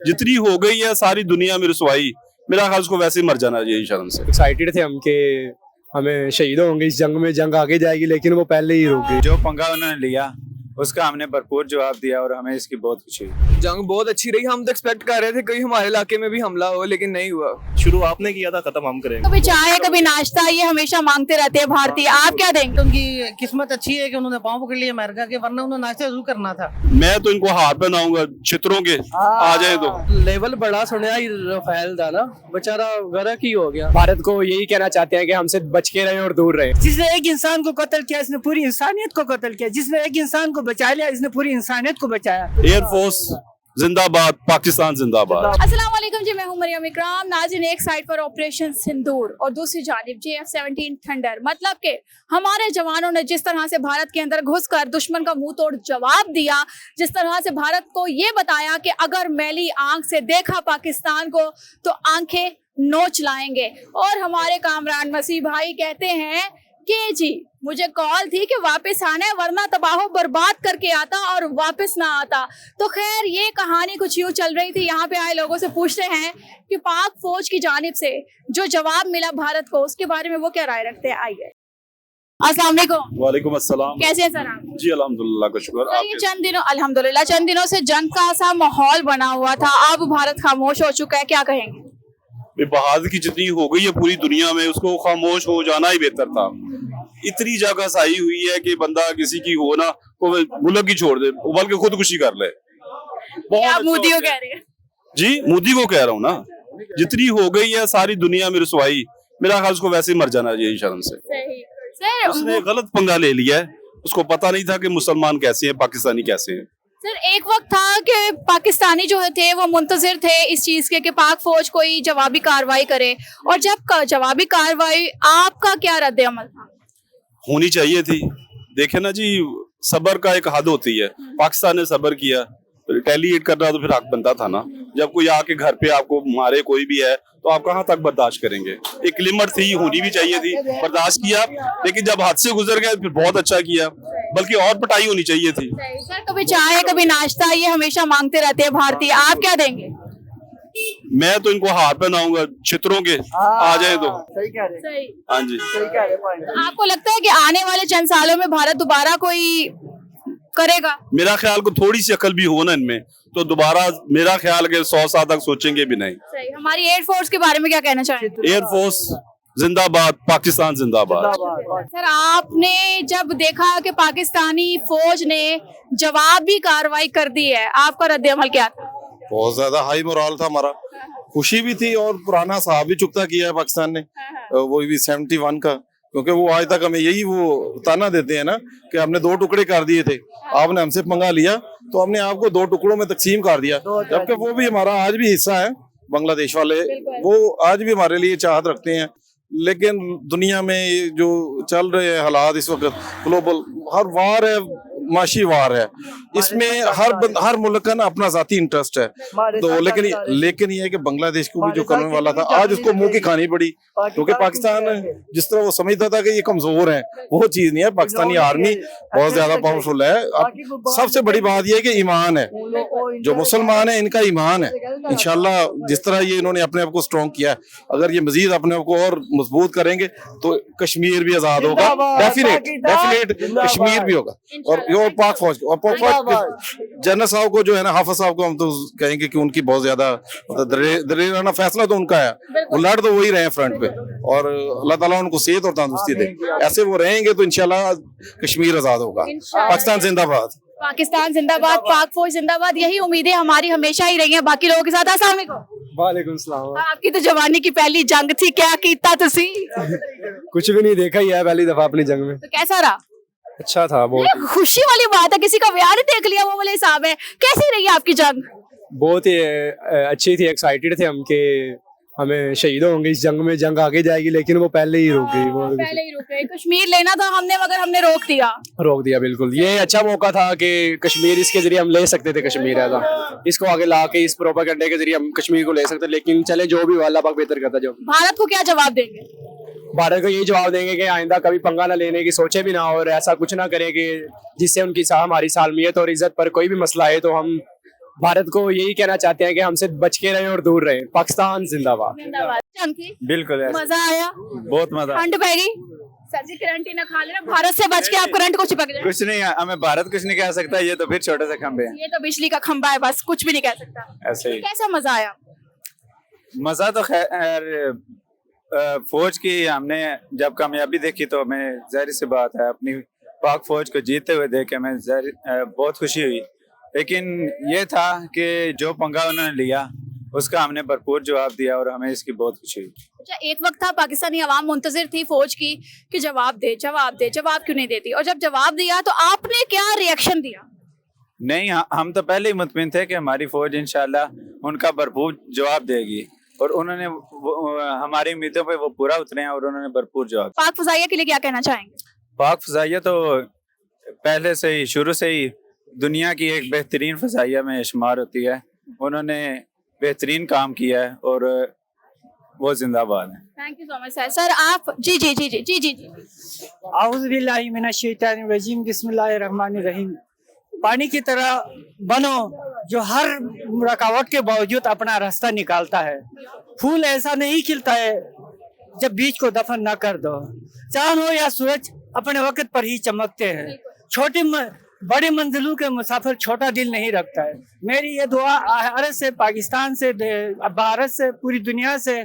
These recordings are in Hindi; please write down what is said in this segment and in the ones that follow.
जितनी हो गई है सारी दुनिया में रसवाई, मेरा ख्याल उसको वैसे ही मर जाना चाहिए शर्म से। एक्साइटेड थे हम कि हमें शहीद होंगे इस जंग में, जंग आगे जाएगी, लेकिन वो पहले ही रुक गई। जो पंगा उन्होंने लिया उसका हमने भरपूर जवाब दिया और हमें इसकी बहुत खुशी हुई। जंग बहुत अच्छी रही। हम तो एक्सपेक्ट कर रहे थे कहीं हमारे इलाके में भी हमला हो, लेकिन नहीं हुआ। शुरू आपने किया था, खत्म हम करेंगे। कभी चाय कभी नाश्ता, ये हमेशा मांगते रहते हैं भारतीय। आप क्या देंगे? उनकी किस्मत अच्छी है कि उन्होंने पाँव पकड़ लिया अमेरिका के, वरना उन्हें नाश्ता जरूर करना था। मैं तो इनको हाथ पहनाऊंगा छित्रों के, आ जाए तो। लेवल बड़ा सुना रफेल था ना, बेचारा गरक ही हो गया। भारत को यही कहना चाहते हैं कि हमसे बच के रहे और दूर रहे। जिसने एक इंसान को कत्ल किया इसने पूरी इंसानियत को कत्ल किया, जिसने एक इंसान को बचा लिया इसने पूरी इंसानियत को बचाया। एयरफोर्स जिंदाबाद, पाकिस्तान जिंदाबाद। अस्सलाम वालेकुम जी, मैं हूं मरियम इकराम। नाज़रीन, एक साइड पर ऑपरेशन सिंदूर और दूसरी जानिब JF-17 थंडर, मतलब कि हमारे जवानों ने जिस तरह से भारत के अंदर घुसकर दुश्मन का मुंह तोड़ जवाब दिया, जिस तरह से भारत को ये बताया कि अगर मैली आंख से देखा पाकिस्तान को तो आंखें नोच लाएंगे। और हमारे कामरान मसीह भाई कहते हैं कि जी मुझे कॉल थी कि वापस आना है, वरना तबाह बर्बाद करके आता और वापस ना आता। तो खैर, ये कहानी कुछ यूँ चल रही थी। यहाँ पे आए लोगों से पूछते हैं कि पाक फौज की जानिब से जो जवाब मिला भारत को, उसके बारे में वो क्या राय रखते हैं। आइए। अस्सलाम वालेकुम। वालेकुम अस्सलाम। कैसे हैं सर आप? जी अल्हम्दुलिल्लाह का शुक्र। सर, ये चंद दिनों से जंग का सा माहौल बना हुआ था, अब भारत खामोश हो चुका है, क्या कहेंगे? बहादुरी की जितनी हो गई है पूरी दुनिया में, उसको खामोश हो जाना ही बेहतर था। इतनी जगह सही हुई है कि बंदा किसी की हो ना को मुल्क ही छोड़ दे, बल्कि खुदकुशी कर ले। आप मोदी को कह रहे हैं? जी, मोदी को कह रहा हूँ ना, जितनी हो गई है सारी दुनिया में रसवाई, मेरा ख्याल उसको वैसे ही मर जाना चाहिए शर्म से। सही सर, उसने गलत पंगा ले लिया है, उसको पता नहीं था कि मुसलमान कैसे हैं, पाकिस्तानी कैसे हैं। सर, एक वक्त था कि पाकिस्तानी जो थे वो मुंतजिर थे इस चीज के कि पाक फौज कोई जवाबी कार्रवाई करे, और जब जवाबी कार्रवाई, आपका क्या रद्द अमल था? होनी चाहिए थी। देखे ना जी, सबर का एक हद होती है। पाकिस्तान ने सबर किया, रिटेलिएट करना तो फिर हक बनता था ना। जब कोई आके घर पे आपको मारे, कोई भी है, तो आप कहाँ तक बर्दाश्त करेंगे? एक लिमिट थी, होनी भी चाहिए थी, बर्दाश्त किया। लेकिन जब हाथ से गुजर गए फिर बहुत अच्छा किया, बल्कि और पिटाई होनी चाहिए थी। सर, कभी चाय कभी नाश्ता, ये हमेशा मांगते रहते हैं भारतीय। आप क्या देंगे? मैं तो इनको हाथ पहनाऊंगा छित्रों के, आ जाए तो। सही कह रहे सही। हाँ जी। तो आपको लगता है कि आने वाले चंद सालों में भारत दोबारा कोई करेगा? मेरा ख्याल को थोड़ी सी अकल भी हो ना इनमें, तो दोबारा मेरा ख्याल के 100 साल तक सोचेंगे भी नहीं। सही। हमारी एयरफोर्स के बारे में क्या कहना चाहेंगे? एयरफोर्स जिंदाबाद, पाकिस्तान जिंदाबाद। सर, आपने जब देखा कि पाकिस्तानी फौज ने जवाबी कार्रवाई कर दी है, आपका रद्द-ए-अमल क्या था? बहुत ज्यादा हाई मोराल था हमारा, खुशी भी थी और पुराना साहब भी चुकता किया है पाकिस्तान ने, वो भी 71 का, क्योंकि वो आज तक हमें यही वो ताना देते हैं ना कि हमने 2 टुकड़े कर दिए थे, आपने हमसे पंगा लिया तो हमने आपको 2 टुकड़ों में तकसीम कर दिया। जबकि वो भी हमारा आज भी हिस्सा है, बांग्लादेश वाले, वो आज भी हमारे लिए चाहत रखते हैं। लेकिन दुनिया में जो चल रहे हैं हालात इस वक्त, ग्लोबल हर वार है, माशी वार है, इसमें हर मुल्क का ना अपना जाती इंटरेस्ट है। तो लेकिन ये है कि बांग्लादेश को भी जो करने वाला था, आज उसको मुंह की खानी पड़ी, क्योंकि पाकिस्तान जिस तरह वो समझता था कि ये कमजोर है, वो चीज नहीं है। पाकिस्तानी आर्मी बहुत ज्यादा पावरफुल है। अब सबसे बड़ी बात यह है कि ईमान है, जो मुसलमान है इनका ईमान है। इंशाल्लाह जिस तरह ये इन्होंने अपने आप को स्ट्रॉन्ग किया है, अगर ये मजीद अपने आप को और मजबूत करेंगे तो कश्मीर भी आजाद होगा, डेफिनेट कश्मीर भी होगा। और पाक फौज जनरल साहब को जो है ना, हाफिज साहब को हम तो कहेंगे कि उनकी बहुत ज्यादा दलेराना फैसला तो उनका है, वो लड़ तो वही रहे हैं फ्रंट पे, और अल्लाह ताला उनको सेहत और तंदुरुस्ती दे। ऐसे वो रहेंगे तो इंशाल्लाह कश्मीर आजाद होगा। पाकिस्तान जिंदाबाद, पाकिस्तान जिंदाबाद, पाक फौज जिंदाबाद, यही उम्मीदें हमारी हमेशा ही रही हैं बाकी लोगों के साथ। अस्सलाम वालेकुम। वालेकुम सलाम। आपकी तो जवानी की पहली जंग थी, क्या कीता तुसी? कुछ भी नहीं देखा ही है पहली दफा अपनी जंग में। तो कैसा रहा? अच्छा था बहुत। ये खुशी वाली बात है, किसी का ब्याह नहीं देख लिया, वो वाले हिसाब है। कैसी रही आपकी जंग? बहुत ही अच्छी थी, एक्साइटेड थे हम कि हमें शहीद होंगे इस जंग में, जंग आगे जाएगी, लेकिन वो पहले ही रुक गई। वो पहले ही रुक गई। कश्मीर लेना था हमने, मगर हमने रोक दिया। बिल्कुल। ये अच्छा मौका था कि कश्मीर, इसके जरिए हम ले सकते थे कश्मीर, ऐसा इसको आगे ला के इस प्रोपेगेंडे के जरिए हम कश्मीर को ले सकते, लेकिन चले जो भी अल्लाह पाक बेहतर करता। जो भारत को क्या जवाब देंगे? भारत को यही जवाब देंगे कि आइंदा कभी पंगा ना लेने की सोचे भी ना, और ऐसा कुछ ना करें कि जिससे उनकी हमारी सालमियत और इज्जत पर कोई भी मसला है तो हम भारत को यही कहना चाहते हैं कि हमसे बच के रहें और दूर रहें। पाकिस्तान जिंदाबाद। जिंदाबाद। जंग थी, बिल्कुल ऐसा। मजा आया, बहुत मजा। ठंड पै गई, सर्दी करंट ही ना खा लेना, भारत से बच के आप करंट को चिपक जाए। कुछ नहीं, हमें भारत कुछ नहीं कह सकता, ये तो फिर छोटे से खंबे हैं। ये तो बिजली का खंबा है, बस कुछ भी नहीं कह सकता। ऐसे ही कैसा मजा आया? मजा तो खैर फौज की हमने जब कामयाबी देखी तो हमें जाहिर सी बात है अपनी पाक फौज को जीतते हुए देख के हमें बहुत खुशी हुई। लेकिन ये था कि जो पंगा उन्होंने लिया उसका हमने भरपूर जवाब दिया और हमें इसकी बहुत खुशी हुई। अच्छा, एक वक्त था पाकिस्तानी अवाम मुंतजिर थी फौज की कि जवाब दे, जवाब दे, जवाब क्यों नहीं देती, और जब जवाब दिया तो आपने क्या रिएक्शन दिया? नहीं, हम तो पहले ही मुतमिन थे कि हमारी फौज इंशाल्लाह उनका भरपूर जवाब देगी और उन्होंने हमारी उम्मीदों पे वो पूरा उतरे हैं और उन्होंने भरपूर जवाब। पाक फजाइया के लिए क्या कहना चाहेंगे? पाक फजाइया तो पहले से ही शुरू से ही दुनिया की एक बेहतरीन फजाइया में शुमार होती है। उन्होंने बेहतरीन काम किया है और वो जिंदाबाद है। Thank you so much sir. Sir आप जी जी जी जी जी जी जी आउज़ुबिल्लाहि मिनश्शैतानिर्रजीम, बिस्मिल्लाहिर्रहमानिर्रहीम। पानी की तरह बनो जो हर रुकावट के बावजूद अपना रास्ता निकालता है। फूल ऐसा नहीं खिलता है जब बीज को दफन ना कर दो। चांद हो या सूरज अपने वक्त पर ही चमकते हैं। बड़ी मंजिलों के मुसाफिर छोटा दिल नहीं रखता है। मेरी ये दुआ भारत से, पाकिस्तान से, भारत से, पूरी दुनिया से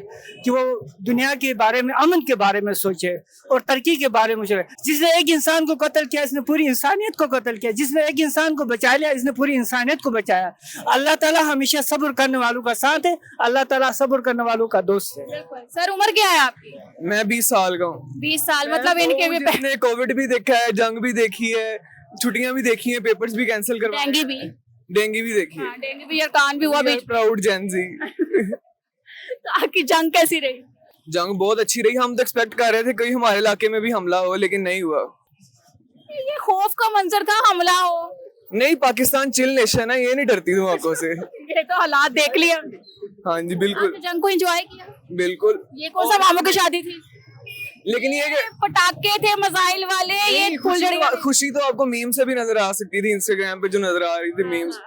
कि वो दुनिया के बारे में, अमन के बारे में सोचे और तरक्की के बारे में सोचे। जिसने एक इंसान को कत्ल किया इसने पूरी इंसानियत को कत्ल किया। जिसने एक इंसान को बचा लिया इसने पूरी इंसानियत को बचाया। अल्लाह ताला हमेशा सब्र करने वालों का साथ है। अल्लाह ताला सब्र करने वालों का दोस्त है। सर उम्र क्या है आपकी? मैं 20 साल का हूँ। 20 साल, मतलब इनके भी मैंने कोविड भी देखा है, जंग भी देखी है, छुट्टियां भी देखी हैं, पेपर्स भी कैंसिल करवाए, डेंगू भी देखी है, डेंगू भी, यरकान भी हुआ बीच। Proud Gen Z. तो आपकी जंग कैसी रही? जंग बहुत अच्छी रही। हम तो एक्सपेक्ट कर रहे थे कहीं हमारे इलाके में भी हमला हो, लेकिन नहीं हुआ। ये खौफ का मंजर था, हमला हो। नहीं, पाकिस्तान चिल नेशन है, ये नहीं डरती धमाकों से। ये तो हालात देख लिया। हाँ जी बिल्कुल। आपने जंग को एंजॉय किया? बिल्कुल। ये कौन सा मामू की शादी थी? लेकिन ये पटाखे थे, मजाइल वाले, ये खुशी तो आपको मीम से भी नजर आ सकती थी, इंस्टाग्राम पे जो नजर आ रही थी मीम्स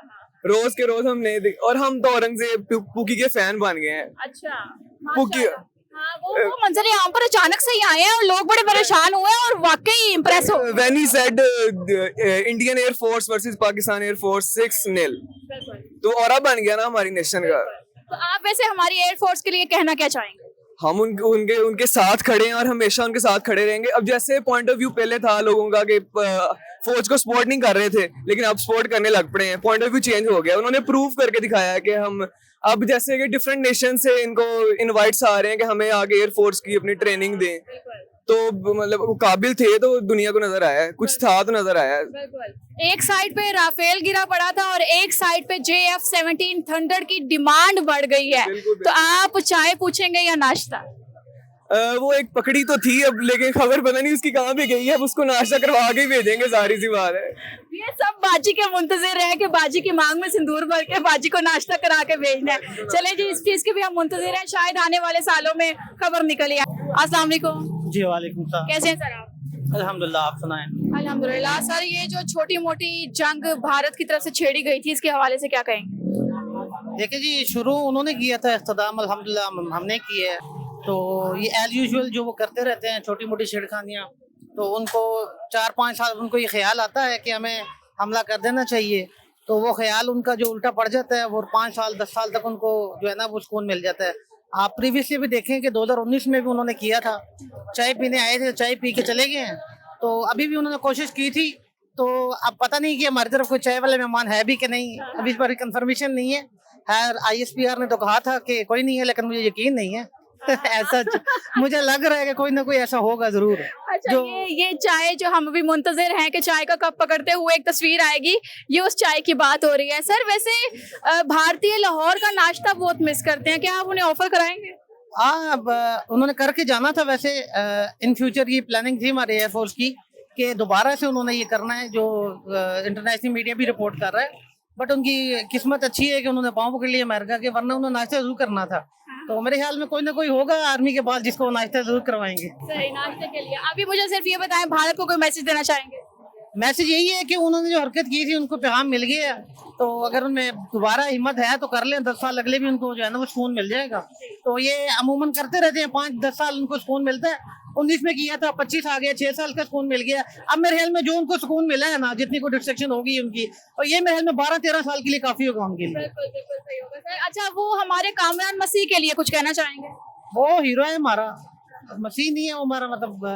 रोज के रोज हम नहीं देख। और हम तो औरंगजेब पुकी के फैन बन गए हैं। अच्छा, पुकी हाँ, वो मंजर यहाँ पर अचानक से ही आए हैं और लोग बड़े परेशान हुए हैं और वाकई इम्प्रेस हो। When he said Indian air force versus Pakistan air force 6-0, तो ऑरा बन गया ना हमारी नेशन का। तो आप वैसे हमारी एयर फोर्स के लिए कहना क्या चाहेंगे? हम उनके साथ खड़े हैं और हमेशा उनके साथ खड़े रहेंगे। अब जैसे पॉइंट ऑफ व्यू पहले था लोगों का कि फौज को सपोर्ट नहीं कर रहे थे, लेकिन अब सपोर्ट करने लग पड़े हैं। पॉइंट ऑफ व्यू चेंज हो गया। उन्होंने प्रूव करके दिखाया है कि हम अब जैसे कि डिफरेंट नेशन से इनको इनवाइट्स आ रहे हैं कि हमें आगे एयर फोर्स की अपनी ट्रेनिंग दें। तो मतलब वो काबिल थे तो दुनिया को नजर आया है, कुछ था तो नजर आया है। एक साइड पे राफेल गिरा पड़ा था और एक साइड पे JF-17 थंडर की डिमांड बढ़ गई है। तो आप चाय पूछेंगे या नाश्ता? वो एक पकड़ी तो थी अब, लेकिन खबर पता नहीं उसकी कहाँ पे गई है। अब उसको नाश्ता करवा के ही भेजेंगे, सारी सी बात है। ये सब बाजी के मुंतजिर है कि बाजी की मांग में सिंदूर भर के बाजी को नाश्ता करा के भेजना है। चले जी, इस चीज के भी हम मुंतजिर हैं, शायद आने वाले सालों में खबर निकल आए। अस्सलाम वालेकुम। जी वालेकुम सलाम। कैसे हैं सर आप? अल्हम्दुलिल्लाह, आप सुनाएं। अल्हम्दुलिल्लाह। सर ये जो छोटी मोटी जंग भारत की तरफ से छेड़ी गई थी, इसके हवाले से क्या कहेंगे? देखिए जी, शुरू उन्होंने किया था, इख्तिताम अल्हम्दुलिल्लाह हमने किया है। तो ये एज यूजुअल जो वो करते रहते हैं छोटी मोटी छेड़खानियाँ, तो उनको 4-5 साल उनको ये ख्याल आता है कि हमें हमला कर देना चाहिए, तो वो ख्याल उनका जो उल्टा पड़ जाता है, वो 5 साल 10 साल तक उनको जो है ना वो सुकून मिल जाता है। आप प्रीवियसली भी देखें कि 2019 में भी उन्होंने किया था, चाय पीने आए थे, चाय पी के चले गए हैं। तो अभी भी उन्होंने कोशिश की थी। तो अब पता नहीं कि हमारी तरफ कोई चाय वाले मेहमान है भी कि नहीं, अभी इस बार कंफर्मेशन नहीं है। ISPR ने तो कहा था कि कोई नहीं है, लेकिन मुझे यकीन नहीं है। ऐसा मुझे लग रहा है कि कोई ना कोई ऐसा होगा जरूर। अच्छा, जो ये चाय जो हम अभी मुंतजिर हैं कि चाय का कप पकड़ते हुए एक तस्वीर आएगी, ये उस चाय की बात हो रही है। सर वैसे भारतीय लाहौर का नाश्ता बहुत मिस करते हैं, क्या आप उन्हें ऑफर कराएंगे? अब उन्होंने करके जाना था। वैसे इन फ्यूचर की प्लानिंग थी हमारे एयरफोर्स की कि दोबारा से उन्होंने ये करना है, जो इंटरनेशनल मीडिया भी रिपोर्ट कर रहा है। बट उनकी किस्मत अच्छी है कि उन्होंने पाँव पकड़ लिया अमेरिका के, वरना उन्होंने नाश्ता जरूर करना था। तो मेरे ख्याल में कोई ना कोई होगा आर्मी के पास जिसको नाश्ता जरूर करवाएंगे। सही, नाश्ते के लिए। अभी मुझे सिर्फ ये बताएं, भारत को कोई मैसेज देना चाहेंगे? मैसेज यही है कि उन्होंने जो हरकत की थी उनको पैगाम मिल गया है। तो अगर उनमें दोबारा हिम्मत है तो कर लें, 10 साल अगले भी उनको जो है ना वो सुकून मिल जाएगा। तो ये अमूमन करते रहते हैं, 5-10 साल उनको सुकून मिलता है। 19 में किया था, 25 आ गया, 6 साल का सुकून मिल गया। अब मेरे ख्याल में जो उनको सुकून मिला है ना, जितनी कोई डिस्ट्रक्शन होगी उनकी, और ये मेरे ख्याल में 12-13 साल के लिए काफी होगा उनके लिए। बिल्कुल बिल्कुल सही होगा सर। अच्छा, वो हमारे कामरान मसीह के लिए कुछ कहना चाहेंगे? वो हीरो है हमारा, मसीह नहीं है वो हमारा, मतलब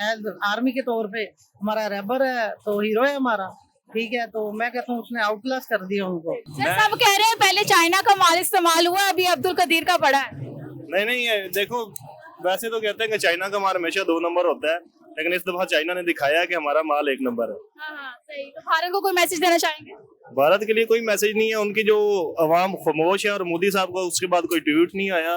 एज आर्मी के तौर पे हमारा रैबर है, तो हीरो है हमारा। ठीक है, तो मैं कहता हूँ उसने आउट क्लास कर दिया उनको। सर सब कह रहे हैं पहले चाइना का माल इस्तेमाल हुआ, अभी अब्दुल कदीर का पड़ा है। नहीं ये देखो, वैसे तो कहते हैं कि चाइना का माल हमेशा 2 नंबर होता है, लेकिन इस दफा चाइना ने दिखाया है कि हमारा माल 1 नंबर है। हाँ सही। तो भारत को कोई मैसेज देना चाहेंगे? भारत के लिए कोई मैसेज नहीं है, उनकी जो अवाम खामोश है और मोदी साहब का उसके बाद कोई ट्वीट नहीं आया,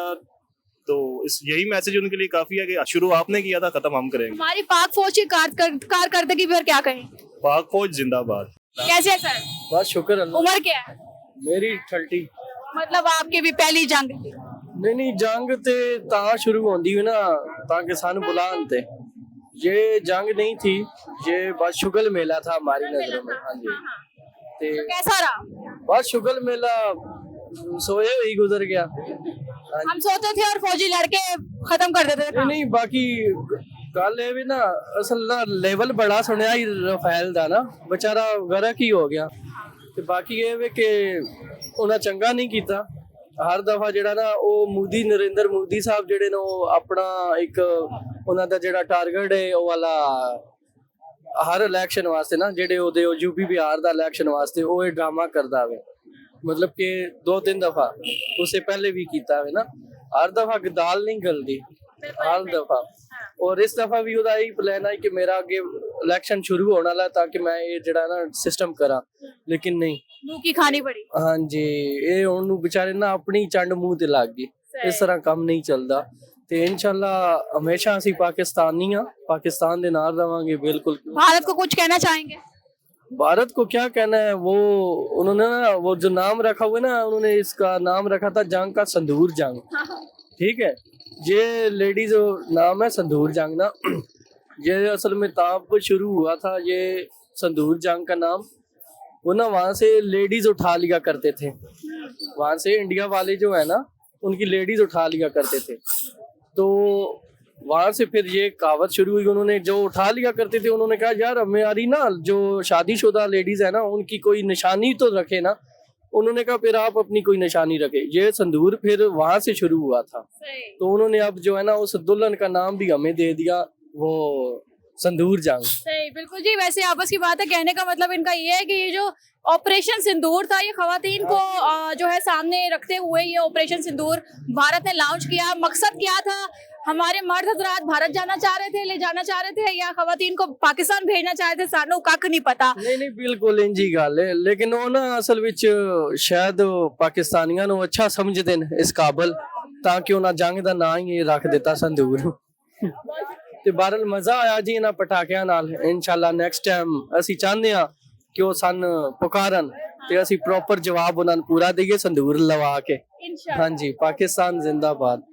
तो इस यही मैसेज उनके लिए काफी है कि शुरू आपने किया था, खत्म हम करेंगे। हमारी पाक फौज की कारकर्दगी पर क्या कहें? पाक फौज जिंदाबाद। कैसे है सर? बस शुक्र अल्लाह। उम्र क्या है? मेरी 30। मतलब आपकी भी पहली जंग? नहीं जंग ते ता शुरू होंदी हुई ना ताकि सान बुलान थे, ये जंग नहीं थी, ये बस शुगल मेला था हमारी नजरों में। हाँ जी। ते तो कैसा रहा? बस शुगल मेला सोए ही गुजर गया। हम सोते थे और फौजी लड़के खत्म कर देते थे काम। नहीं बाकी गल ਇਹ ਵੀ ਨਾ ਅਸਲ ਨਾ ਲੈਵਲ ਬੜਾ ਸੁਣਿਆ ਹੀ ਰਫੈਲ ਦਾ ਨਾ, ਵਿਚਾਰਾ ਗਰਕ ਹੀ ਹੋ ਗਿਆ। ਤੇ ਬਾਕੀ ਇਹ ਵੇ ਕਿ ਉਹਨਾਂ ਚੰਗਾ ਨਹੀਂ ਕੀਤਾ। ਹਰ ਦਫਾ ਜਿਹੜਾ ਨਾ ਉਹ ਮੋਦੀ, ਨਰਿੰਦਰ ਮੋਦੀ ਸਾਹਿਬ ਜਿਹੜੇ ਨੇ ਉਹ ਆਪਣਾ ਇੱਕ ਉਹਨਾਂ ਦਾ ਜਿਹੜਾ ਟਾਰਗੇਟ ਹੈ ਉਹ ਵਾਲਾ ਹਰ ਇਲੈਕਸ਼ਨ ਵਾਸਤੇ ਨਾ, ਜਿਹੜੇ ਉਹਦੇ यूपी बिहार ਦਾ ਇਲੈਕਸ਼ਨ ਵਾਸਤੇ ਉਹ ਇਹ ਡਰਾਮਾ ਕਰਦਾ ਵੇ। मतलब कि 2-3 दफा उससे पहले भी कीता है ना, हर दफा दाल नहीं गलती, हर दफा। और इस दफा भी ਉਹਦਾ ਹੀ प्लान है कि मेरा आगे इलेक्शन शुरू होने वाला ताकि मैं ये ਜਿਹੜਾ ना सिस्टम करा, लेकिन नहीं, मुंह की खानी पड़ी। हाँ जी। ਇਹ ਉਹਨੂੰ ਵਿਚਾਰੇ ਨਾ ਆਪਣੀ ਚੰਡ ਮੂੰਹ ਤੇ ਲੱਗ ਗਈ। ਇਸ ਤਰ੍ਹਾਂ ਕੰਮ ਨਹੀਂ ਚੱਲਦਾ। ਤੇ इंशाल्लाह हमेशा ਅਸੀਂ पाकिस्तानी ਆ, पाकिस्तान ਦੇ ਨਾਲ ਰਵਾਂਗੇ बिल्कुल। भारत को कुछ कहना चाहेंगे? भारत को क्या कहना है, वो उन्होंने ना वो जो नाम रखा हुआ है ना, उन्होंने इसका नाम रखा था जंग का संदूर जंग। ठीक है, ये लेडीज नाम है संदूर जंग ना, ये असल में ताब शुरू हुआ था ये संदूर जंग का नाम। वो ना वहाँ से लेडीज उठा लिया करते थे, वहाँ से इंडिया वाले जो है ना उनकी लेडीज उठा लिया करते थे। तो वहाँ से फिर ये कहावत शुरू हुई, उन्होंने जो उठा लिया करते थे उन्होंने कहा यार हमारी ना जो शादीशुदा लेडीज है ना उनकी कोई निशानी तो रखे ना। उन्होंने कहा फिर आप अपनी कोई निशानी रखे। ये संदूर फिर वहाँ से शुरू हुआ था। तो उन्होंने अब जो है ना उस दुल्हन का नाम भी हमें दे दिया, वो संदूर जंग। सही, बिल्कुल जी। वैसे आपस की बात है, कहने का मतलब इनका ये है कि ये जो ऑपरेशन सिंदूर था, ये खवातीन को जो है सामने रखते हुए ये ऑपरेशन सिंदूर भारत ने लॉन्च किया। मकसद क्या था? हमारे मर्द हजरात भारत जाना चाह रहे थे, ले जाना चाह रहे थे, या खवातीन को पाकिस्तान भेजना चाह रहे थे? सानू कख नहीं पता। नहीं बिल्कुल इंजी गल है, लेकिन वो ना असल विच शायद पाकिस्तानियों ਨੂੰ अच्छा समझते हैं इस काबल, ताकि उन्हें जंग का ना ही रख दिता संदूर। ਤੇ ਬਹਰਲ ਮਜ਼ਾ ਆਇਆ ਜੀ ਇਹਨਾਂ ਪਟਾਕਿਆਂ ਨਾਲ। ਇਨਸ਼ਾਅੱਲਾ ਨੈਕਸਟ ਟਾਈਮ ਅਸੀਂ ਚਾਹੁੰਦੇ ਹਾਂ ਕਿ ਉਹ ਸਾਨੂੰ ਪੁਕਾਰਨ ਤੇ ਅਸੀਂ ਪ੍ਰੋਪਰ ਜਵਾਬ ਉਹਨਾਂ ਨੂੰ ਪੂਰਾ ਦੇਈਏ ਸੰਦੂਰ ਲਵਾ ਕੇ। ਹਾਂਜੀ, ਪਾਕਿਸਤਾਨ ਜ਼ਿੰਦਾਬਾਦ।